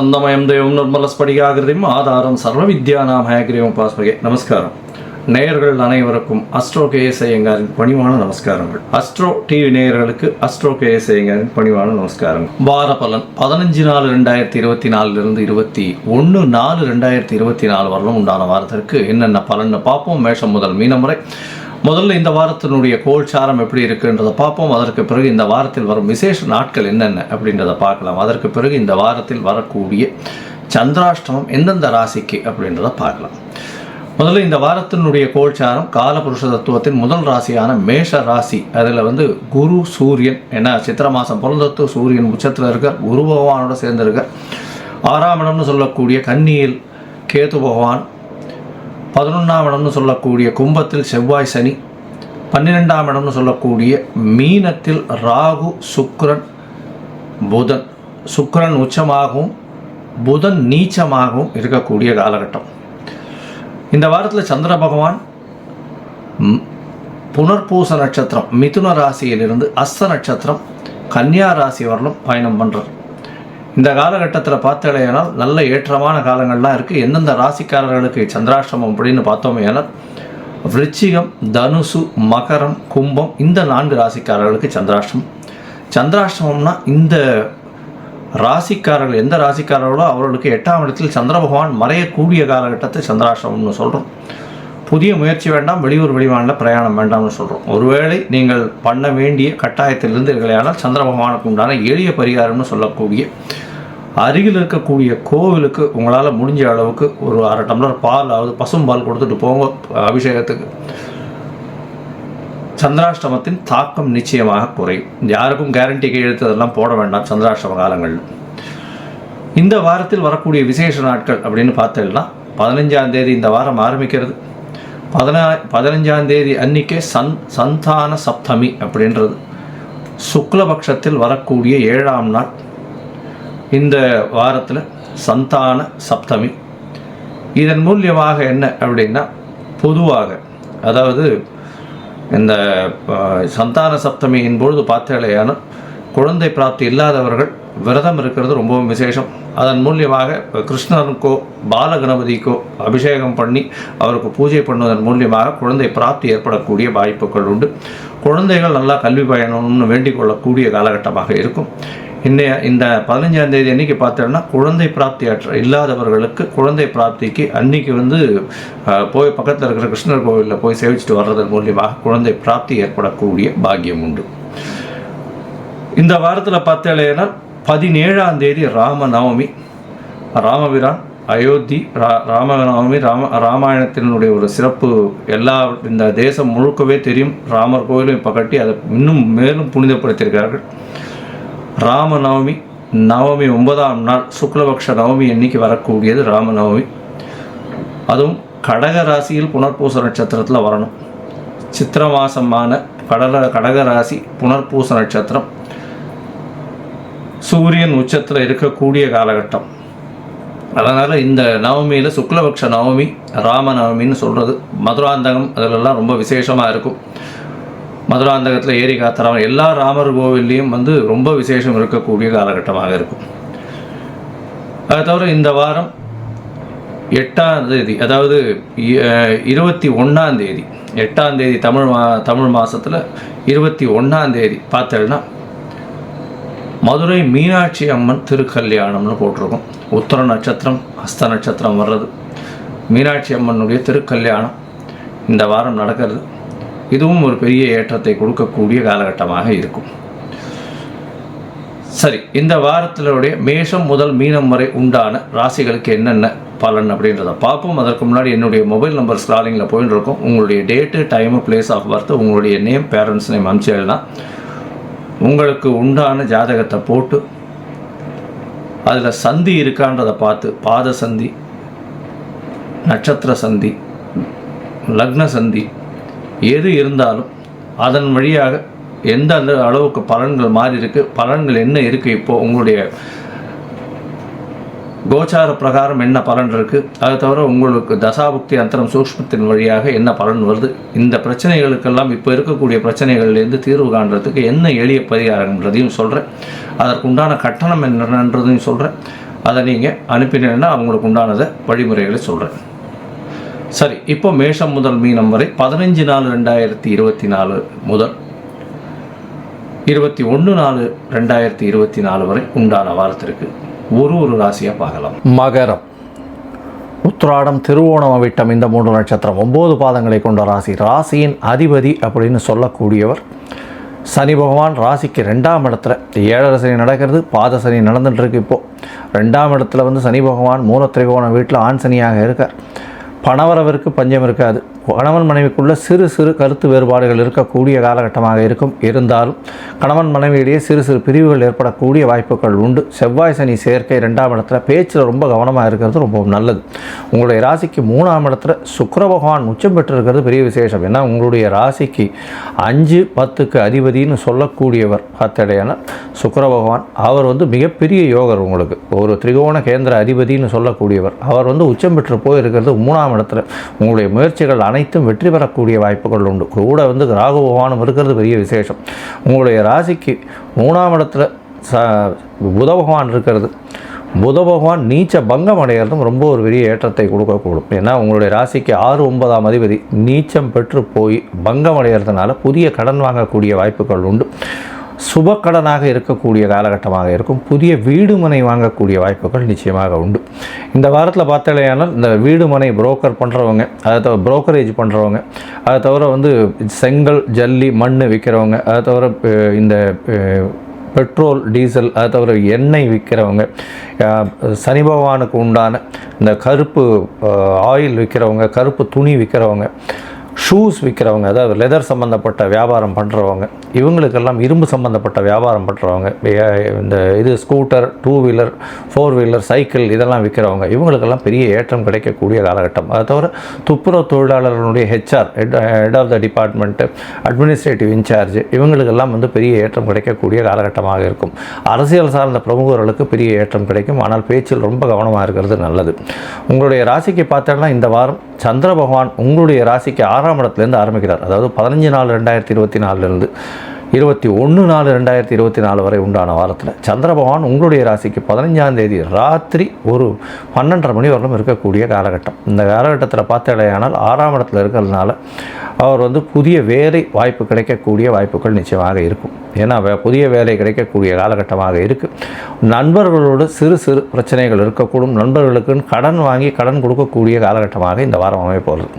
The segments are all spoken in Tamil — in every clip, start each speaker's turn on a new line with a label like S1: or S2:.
S1: ஞானானந்தமயம் தேவம் நிர்மலஸ்படிகாகிருதியும் ஆதாரம் சர்வ வித்யானாம் ஹயக்ரீவம் பாஸ்மகே. நமஸ்காரம். நேயர்கள் அனைவருக்கும் அஸ்ட்ரோ கேஎஸ் ஐயங்காரின் பணிவான நமஸ்காரங்கள். அஸ்ட்ரோ டிவி நேயர்களுக்கு அஸ்ட்ரோ கேஎஸ் ஐயங்காரின் பணிவான நமஸ்காரங்கள். வார பலன் 15/4/2024 21/4/2024 வரலும் உண்டான வாரத்திற்கு என்னென்ன பலன்னு பார்ப்போம். மேஷம் முதல் மீனம் வரை. முதல்ல இந்த வாரத்தினுடைய கோல்சாரம் எப்படி இருக்குன்றதை பார்ப்போம். அதற்கு பிறகு இந்த வாரத்தில் வரும் விசேஷ நாட்கள் என்னென்ன அப்படின்றத பார்க்கலாம். அதற்கு பிறகு இந்த வாரத்தில் வரக்கூடிய சந்திராஷ்டமம் எந்தெந்த ராசிக்கு அப்படின்றத பார்க்கலாம். முதல்ல இந்த வாரத்தினுடைய கோல்சாரம் காலபுருஷ தத்துவத்தின் முதல் ராசியான மேஷ ராசி. அதில் குரு சூரியன், ஏன்னா சித்திர மாதம் பிறந்தத்து சூரியன் உச்சத்தில் இருக்கார், குரு பகவானோட சேர்ந்திருக்கார். 6ஆம் இடம்னு சொல்லக்கூடிய கன்னியில் கேது பகவான், 11ஆம் இடம்னு சொல்லக்கூடிய கும்பத்தில் செவ்வாய் சனி, 12ஆம் இடம்னு சொல்லக்கூடிய மீனத்தில் ராகு சுக்கிரன் புதன். சுக்கிரன் உச்சமாகவும் புதன் நீச்சமாகவும் இருக்கக்கூடிய காலகட்டம். இந்த வாரத்தில் சந்திர பகவான் புனர்பூச நட்சத்திரம் மிதுன ராசியிலிருந்து அஸ்த நட்சத்திரம் கன்னியா ராசி வரலும் பயணம் பண்ணுறார். இந்த காலகட்டத்தில் பார்த்தேனால் நல்ல ஏற்றமான காலங்கள்லாம் இருக்குது. எந்தெந்த ராசிக்காரர்களுக்கு சந்திராஷ்டமம் அப்படின்னு பார்த்தோமே ஆனால் விருச்சிகம், தனுசு, மகரம், கும்பம் இந்த 4 ராசிக்காரர்களுக்கு சந்திராஷ்டமம். சந்திராஷ்டமம்னா இந்த ராசிக்காரர்கள் எந்த ராசிக்காரர்களோ அவர்களுக்கு 8ஆம் இடத்தில் சந்திர பகவான் மறையக்கூடிய காலகட்டத்தை சந்திராஷ்டமம்னு சொல்கிறோம். புதிய முயற்சி வேண்டாம், வெளியூர் வெளிமாநில பிரயாணம் வேண்டாம்னு சொல்கிறோம். ஒருவேளை நீங்கள் பண்ண வேண்டிய கட்டாயத்திலிருந்து இல்லையானால் சந்திர பகவானுக்கு உண்டான எளிய பரிகாரம்னு சொல்லக்கூடிய அருகில் இருக்கக்கூடிய கோவிலுக்கு உங்களால் முடிஞ்ச அளவுக்கு ஒரு 1/2 டம்ளர் பால், அதாவது பசும்பால் கொடுத்துட்டு போங்க அபிஷேகத்துக்கு. சந்திராஷ்டமத்தின் தாக்கம் நிச்சயமாக குறையும். யாருக்கும் கேரண்டி கையெழுத்து அதெல்லாம் போட வேண்டாம் சந்திராஷ்டம காலங்களில். இந்த வாரத்தில் வரக்கூடிய விசேஷ நாட்கள் அப்படின்னு பார்த்தீங்கன்னா 15ஆம் தேதி இந்த வாரம் ஆரம்பிக்கிறது. 15ஆம் தேதி அன்றைக்கே சந்தான சப்தமி அப்படின்றது சுக்லபக்ஷத்தில் வரக்கூடிய 7ஆம் நாள். இந்த வாரத்தில் சந்தான சப்தமி. இதன் மூலியமாக என்ன அப்படின்னா, பொதுவாக அதாவது இந்த சந்தான சப்தமியின் பொழுது பார்த்தேலையான குழந்தை பிராப்தி இல்லாதவர்கள் விரதம் இருக்கிறது ரொம்பவும் விசேஷம். அதன் மூலியமாக கிருஷ்ணனுக்கோ பாலகணபதிக்கோ அபிஷேகம் பண்ணி அவருக்கு பூஜை பண்ணுவதன் மூலியமாக குழந்தை பிராப்தி ஏற்படக்கூடிய வாய்ப்புகள் உண்டு. குழந்தைகள் நல்லா கல்வி பயணம்னு வேண்டிக் கொள்ளக்கூடிய காலகட்டமாக இருக்கும். இந்த 15ஆம் தேதி அன்றைக்கி பார்த்தோம்னா குழந்தை பிராப்தி இல்லாதவர்களுக்கு குழந்தை பிராப்திக்கு அன்றைக்கி போய் பக்கத்தில் இருக்கிற கிருஷ்ணர் கோவிலில் போய் சேவிச்சுட்டு வர்றதன் மூலியமாக குழந்தை பிராப்தி ஏற்படக்கூடிய பாக்கியம் உண்டு. இந்த வாரத்தில் பார்த்தேன்னா 17ஆம் தேதி ராமநவமி. ராமபிரான் அயோத்தி ராமநவமி ராமாயணத்தினுடைய ஒரு சிறப்பு இந்த தேசம் முழுக்கவே தெரியும். ராமர் கோவிலும் இப்போ கட்டி அதை இன்னும் மேலும் புனிதப்படுத்தியிருக்கார்கள். ராமநவமி நவமி 9ஆம் நாள் சுக்லபக்ஷ நவமி அன்னைக்கு வரக்கூடியது ராமநவமி. அதுவும் கடக ராசியில் புனர்பூச நட்சத்திரத்தில் வரணும். சித்திர மாசமான கடக ராசி புனர்பூச நட்சத்திரம், சூரியன் உச்சத்தில் இருக்கக்கூடிய காலகட்டம். அதனால் இந்த நவமியில் சுக்லபக்ஷ நவமி ராமநவமின்னு சொல்கிறது. மதுராந்தகம் அதிலெல்லாம் ரொம்ப விசேஷமாக இருக்கும். மதுராந்தகத்தில் ஏரி காத்தராமன் எல்லா ராமர் கோவில்லையும் ரொம்ப விசேஷம் இருக்கக்கூடிய காலகட்டமாக இருக்கும். அதை தவிர இந்த வாரம் 8ஆம் தேதி, அதாவது 21ஆம் தேதி, 8ஆம் தேதி தமிழ் மாதத்தில் 21ஆம் தேதி பார்த்தேன்னா மதுரை மீனாட்சி அம்மன் திருக்கல்யாணம்னு போட்டிருக்கோம். உத்தர நட்சத்திரம் ஹஸ்த நட்சத்திரம் வர்றது. மீனாட்சி அம்மனுடைய திருக்கல்யாணம் இந்த வாரம் நடக்கிறது. இதுவும் ஒரு பெரிய ஏற்றத்தை கொடுக்கக்கூடிய காலகட்டமாக இருக்கும். சரி, இந்த வாரத்தினுடைய மேஷம் முதல் மீனம் வரை உண்டான ராசிகளுக்கு என்னென்ன பலன் அப்படின்றத பார்ப்போம். அதற்கு முன்னாடி என்னுடைய மொபைல் நம்பர் ஸ்க்ராலிங்கில் போயின்னு இருக்கும். உங்களுடைய date, time, place of birth, உங்களுடைய நேம், பேரண்ட்ஸ் நேம் அனுப்பிச்சேன்னா உங்களுக்கு உண்டான ஜாதகத்தை போட்டு அதில் சந்தி இருக்கான்றதை பார்த்து, பாத சந்தி, நட்சத்திர சந்தி, லக்ன சந்தி எது இருந்தாலும் அதன் வழியாக எந்த அளவுக்கு பலன்கள் மாறி இருக்குது, பலன்கள் என்ன இருக்குது, இப்போது உங்களுடைய கோச்சார பிரகாரம் என்ன பலன் இருக்குது, அதை தவிர உங்களுக்கு தசாபுக்தி அந்தரம் சூக்ஷ்மத்தின் வழியாக என்ன பலன் வருது, இந்த பிரச்சனைகளுக்கெல்லாம் இப்போ இருக்கக்கூடிய பிரச்சனைகள்லேருந்து தீர்வு காண்றதுக்கு என்ன எளிய பரிகாரம்ன்றதையும் சொல்கிறேன். அதற்குண்டான கட்டணம் என்னன்றதையும் சொல்கிறேன். அதை நீங்கள் அனுப்பினீங்கன்னா அவங்களுக்கு உண்டானதை வழிமுறைகளை சொல்கிறேன். சரி, இப்போ மேஷம் முதல் மீனம் வரை 15/4/2024 முதல் 21/4/2024 வரை உண்டான வாரத்திற்கு ஒரு ராசியாக பார்க்கலாம். மகரம், உத்திராடம், திருவோணம், அவிட்டம் இந்த 3 நட்சத்திரம் 9 பாதங்களை கொண்ட ராசி. ராசியின் அதிபதி அப்படின்னு சொல்லக்கூடியவர் சனி பகவான். ராசிக்கு 2ஆம் இடத்துல 7 சனி நடக்கிறது, பாத சனி நடந்துட்டுருக்கு. இப்போது 2ஆம் இடத்துல வந்து சனி பகவான் மூலத்திரிகோண வீட்டில் ஆண் சனியாக இருக்கார். பணவரவிற்கு பஞ்சம் இருக்காது. கணவன் மனைவிக்குள்ள சிறு சிறு கருத்து வேறுபாடுகள் இருக்கக்கூடிய காலகட்டமாக இருக்கும். இருந்தாலும் கணவன் மனைவியிடையே சிறு சிறு பிரிவுகள் ஏற்படக்கூடிய வாய்ப்புகள் உண்டு. செவ்வாய் சனி சேர்க்கை 2ஆம் இடத்துல, பேச்சில் ரொம்ப கவனமாக இருக்கிறது ரொம்ப நல்லது. உங்களுடைய ராசிக்கு 3ஆம் இடத்துல சுக்கிர பகவான் உச்சம் பெற்றிருக்கிறது பெரிய விசேஷம். ஏன்னா உங்களுடைய ராசிக்கு 5, 10க்கு அதிபதினு சொல்லக்கூடியவர் பார்த்தடையான சுக்கிர பகவான். அவர் வந்து மிகப்பெரிய யோகர். உங்களுக்கு ஒரு திரிகோண கேந்திர அதிபதினு சொல்லக்கூடியவர். அவர் வந்து உச்சம் பெற்று போயிருக்கிறது 3ஆம் இடத்துல. உங்களுடைய முயற்சிகள் அனைத்தும் வெற்றி பெறக்கூடிய வாய்ப்புகள் உண்டு. கூட வந்து ராகு பகவானும் இருக்கிறது பெரிய விசேஷம். உங்களுடைய ராசிக்கு 3ஆம் இடத்துல புத பகவான் இருக்கிறது. புத பகவான் நீச்ச பங்கம் அடைகிறதும் ரொம்ப ஒரு பெரிய ஏற்றத்தை கொடுக்கக்கூடும். ஏன்னா உங்களுடைய ராசிக்கு 6, 9ஆம் அதிபதி நீச்சம் பெற்று போய் பங்கம் அடைகிறதுனால புதிய கடன் வாங்கக்கூடிய வாய்ப்புகள் உண்டு. சுபக்கடனாக இருக்கக்கூடிய காலகட்டமாக இருக்கும். புதிய வீடு மனை வாங்கக்கூடிய வாய்ப்புகள் நிச்சயமாக உண்டு. இந்த வாரத்தில் பார்த்தாலேயானால் இந்த வீடு மனை புரோக்கர் பண்ணுறவங்க, அதை தவிர புரோக்கரேஜ் பண்ணுறவங்க, அதை தவிர வந்து செங்கல், ஜல்லி, மண் விற்கிறவங்க, அதை தவிர இந்த பெட்ரோல், டீசல், அதை தவிர எண்ணெய் விற்கிறவங்க, சனி பகவானுக்கு உண்டான இந்த கருப்பு ஆயில் விற்கிறவங்க, கருப்பு துணி விற்கிறவங்க, ஷூஸ் விற்கிறவங்க, அதாவது லெதர் சம்மந்தப்பட்ட வியாபாரம் பண்ணுறவங்க, இவங்களுக்கெல்லாம் இரும்பு சம்மந்தப்பட்ட வியாபாரம் பண்ணுறவங்க, இந்த ஸ்கூட்டர், 2 வீலர், 4 வீலர், சைக்கிள் இதெல்லாம் விற்கிறவங்க, இவங்களுக்கெல்லாம் பெரிய ஏற்றம் கிடைக்கக்கூடிய காலகட்டம். அதை தவிர துப்புரவு தொழிலாளர்களுடைய HR, head of the department, administrative incharge, இவங்களுக்கெல்லாம் வந்து பெரிய ஏற்றம் கிடைக்கக்கூடிய காலகட்டமாக இருக்கும். அரசியல் சார்ந்த பிரமுகர்களுக்கு பெரிய ஏற்றம் கிடைக்கும். ஆனால் பேச்சில் ரொம்ப கவனமாக இருக்கிறது நல்லது. உங்களுடைய ராசிக்கு பார்த்தோம்னா இந்த வாரம் சந்திர பகவான் உங்களுடைய ராசிக்கு 6ஆம் இடத்துலேருந்து ஆரம்பிக்கிறார். அதாவது 15/4/2024 21/4/2024 வரை உண்டான வாரத்தில் சந்திர பகவான் உங்களுடைய ராசிக்கு 15ஆம் தேதி ராத்திரி ஒரு 12:30 மணி வரலும் இருக்கக்கூடிய காலகட்டம். இந்த காலகட்டத்தில் பார்த்தாலேயானால் 6ஆம் இடத்துல இருக்கிறதுனால அவர் வந்து புதிய வேலை வாய்ப்பு கிடைக்கக்கூடிய வாய்ப்புகள் நிச்சயமாக இருக்கும். ஏன்னா புதிய வேலை கிடைக்கக்கூடிய காலகட்டமாக இருக்குது. நண்பர்களோடு சிறு சிறு பிரச்சனைகள் இருக்கக்கூடும். நண்பர்களுக்குன்னு கடன் வாங்கி கடன் கொடுக்கக்கூடிய காலகட்டமாக இந்த வாரம் அமைப்போகிறது.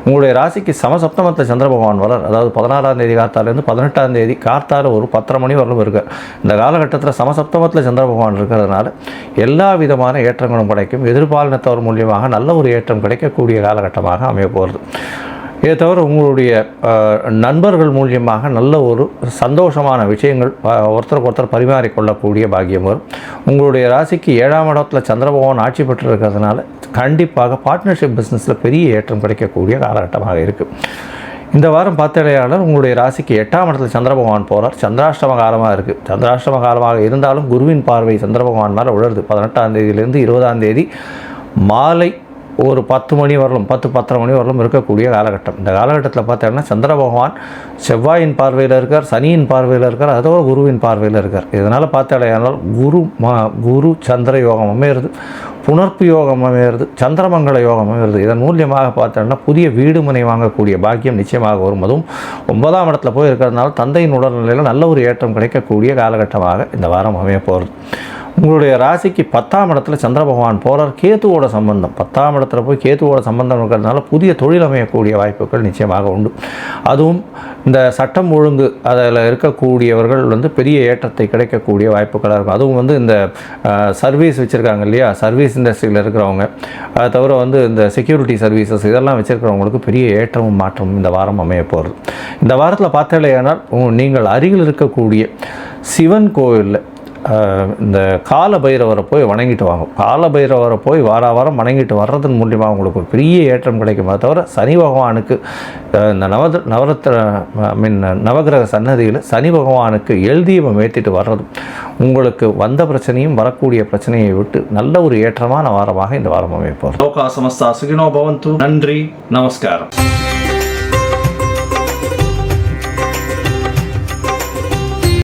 S1: உங்களுடைய ராசிக்கு சமசப்தமத்தில் சந்திர பகவான் வரார். அதாவது 16ஆம் தேதி காத்தாலேருந்து 18ஆம் தேதி கார்த்தால ஒரு 10:30 மணி வரலும் இருக்கார். இந்த காலகட்டத்தில் சமசப்தமத்தில் சந்திர பகவான் இருக்கிறதுனால எல்லா விதமான ஏற்றங்களும் கிடைக்கும். எதிர்பாலினத்தவர் மூலியமாக நல்ல ஒரு ஏற்றம் கிடைக்கக்கூடிய காலகட்டமாக அமைய போகிறது. இதை தவிர உங்களுடைய நண்பர்கள் மூலியமாக நல்ல ஒரு சந்தோஷமான விஷயங்கள் ஒருத்தருக்கு ஒருத்தர் பரிமாறிக்கொள்ளக்கூடிய பாக்கியம் வரும். உங்களுடைய ராசிக்கு 7ஆம் இடத்துல சந்திர பகவான் ஆட்சி பெற்று இருக்கிறதுனால கண்டிப்பாக பார்ட்னர்ஷிப் பிஸ்னஸில் பெரிய ஏற்றம் கிடைக்கக்கூடிய காலகட்டமாக இருக்குது. இந்த வாரம் பார்த்தாலேயாளர் உங்களுடைய ராசிக்கு 8ஆம் இடத்துல சந்திர பகவான் போகிறார். சந்திராஷ்டம காலமாக இருக்குது. சந்திராஷ்டம காலமாக இருந்தாலும் குருவின் பார்வை சந்திர பகவான் மேலே விழுது. 18ஆம் தேதியிலேருந்து 20ஆம் தேதி மாலை ஒரு 10 மணி வரலும் 10-10:30 மணி வரலும் இருக்கக்கூடிய காலகட்டம். இந்த காலகட்டத்தில் பார்த்தோம்னா சந்திர பகவான் செவ்வாயின் பார்வையில் இருக்கார், சனியின் பார்வையில் இருக்கார், அதோட குருவின் பார்வையில் இருக்கார். இதனால் பார்த்தாலேயானால் குரு சந்திர யோகம் அமையிறது, புணர்ப்பு யோகம் அமையிறது, சந்திரமங்கல யோகம் அமையிறது. இதன் மூலியமாக பார்த்தோம்னா புதிய வீடு மனை வாங்கக்கூடிய பாக்கியம் நிச்சயமாக வரும். அதுவும் 9ஆம் இடத்துல போய் இருக்கிறதுனால தந்தையின் உடல்நிலையில் நல்ல ஒரு ஏற்றம் கிடைக்கக்கூடிய காலகட்டமாக இந்த வாரம் அமைய போகிறது. உங்களுடைய ராசிக்கு 10ஆம் இடத்துல சந்திர பகவான் போகிறார். கேத்துவோட சம்பந்தம் 10ஆம் இடத்துல போய் கேத்துவோட சம்பந்தம் இருக்கிறதுனால புதிய தொழில் அமையக்கூடிய வாய்ப்புகள் நிச்சயமாக உண்டு. அதுவும் இந்த சட்டம் ஒழுங்கு அதில் இருக்கக்கூடியவர்கள் வந்து பெரிய ஏற்றத்தை கிடைக்கக்கூடிய வாய்ப்புகளாக இருக்கும். அதுவும் வந்து இந்த சர்வீஸ் வச்சுருக்காங்க இல்லையா, சர்வீஸ் இண்டஸ்ட்ரியில் இருக்கிறவங்க, அதை தவிர வந்து இந்த செக்யூரிட்டி சர்வீசஸ் இதெல்லாம் வச்சுருக்கிறவங்களுக்கு பெரிய ஏற்றமும் மாற்றமும் இந்த வாரம் அமைய போகிறது. இந்த வாரத்தில் பார்த்தாலேயானால் நீங்கள் அருகில் இருக்கக்கூடிய சிவன் கோவிலில் இந்த கால பைரவரை போய் வணங்கிட்டு வாங்க. கால பைரவரை போய் வாரம் வணங்கிட்டு வர்றதன் மூலியமாக உங்களுக்கு ஒரு பெரிய ஏற்றம் கிடைக்கும். அதை தவிர சனி பகவானுக்கு இந்த நவகிரக சன்னதியில் சனி பகவானுக்கு எல்தீபம் ஏற்றிட்டு வர்றதும் உங்களுக்கு வந்த பிரச்சனையும் வரக்கூடிய பிரச்சனையை விட்டு நல்ல ஒரு ஏற்றமான வாரமாக இந்த வாரம் அமைப்போம். லோகா சமஸ்தா சுகினோ பவந்து. நன்றி, நமஸ்காரம்.